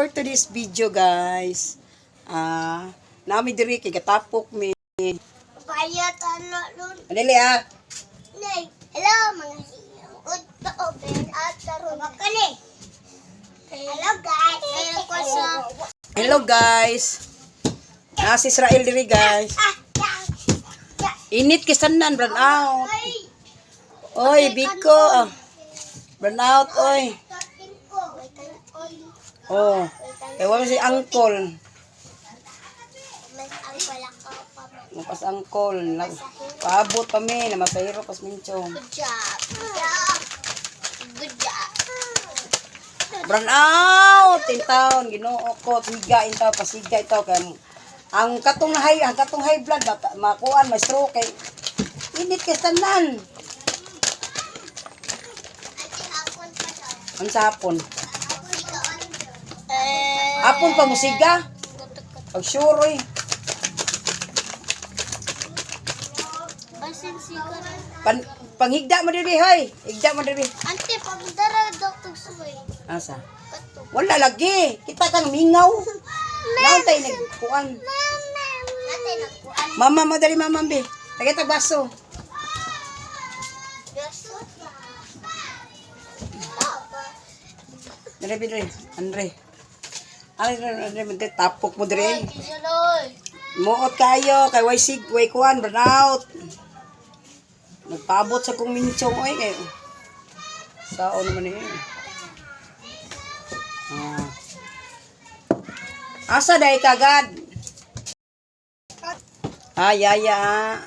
For today's video guys, nami diri kay gatapok mi. Bayat ano nun. Adili Nay, hello mga sinang. Good to open at karon kani. Hello guys. Ngayon ko sa Hello guys. Si Israel diri guys. Init kisanan brand out. Oy, Biko. Brand out oy. Oh. Kaya wala si Uncle. Mapas Uncle. Paabot pa mi. Namasahiro pas minchong. Good job. Good job. Brand out. Tintaon. Ginoo ko. Siga intaw. Pasiga ito. Ang katong high blood. Makuan. May stroke. Init kisanan. Ang sapon. Apon pa musiga. Pag sure eh. Asin siguro. Panghigda mo diri hoy. Higda mo diri. Ante pagdara doktor suway. Asa? Wala lagi. Kita kang mingaw. Laon tay nagkuan. Ate nagkuan. Mama mo diri mama be. Tagay baso. Diri. Andre. Andre tapok mo diri. Muot kayo kay way kuan burnout. Nagpaabot sa kong minchong oy kay. Saon naman eh. Asa day kagad? Yaya.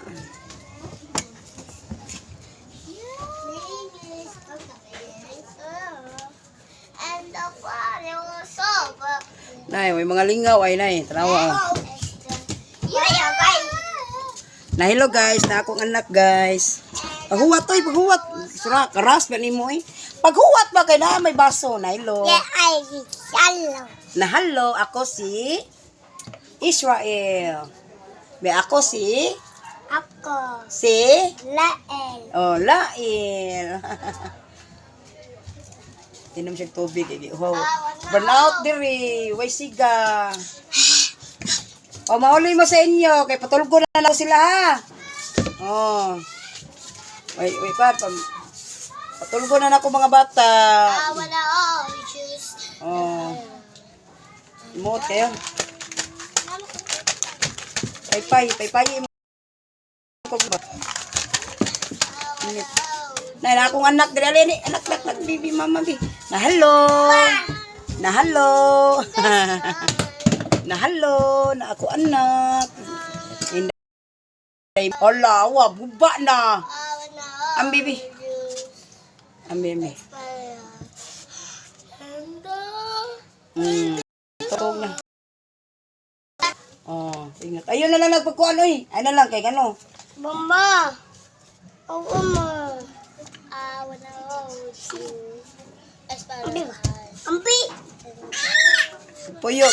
Nay, may mga lingaw ay nay. Tanawa. Na hello guys, na akong anak guys. Paghuwat oy, paghuwat. Sura, karas ba nimo eh? Paghuwat ba kay na may baso na hello. Hello. Na hello, ako si Israel. May ako si Lael. Oh, Lael. Inom siya tubig. Wow. Burnout diri. Way siga. O, mauli mo sa inyo. Kay patulgo na lang sila ha. Oh. Wait pa. Patulgo na ako mga bata. Wala juice. Oh. Imot kayo. Paypay. Na akong anak diri ni anak bibi mama bi. Na hello. Na ako anak. Inday ala wa buba na. Ang bibi. Totoo na. Oh, ingat. Ayun na lang nagpagkuan oy. Ay na lang kay gano. Mama. Oo ma. Wala juice. Ampi. Puyo.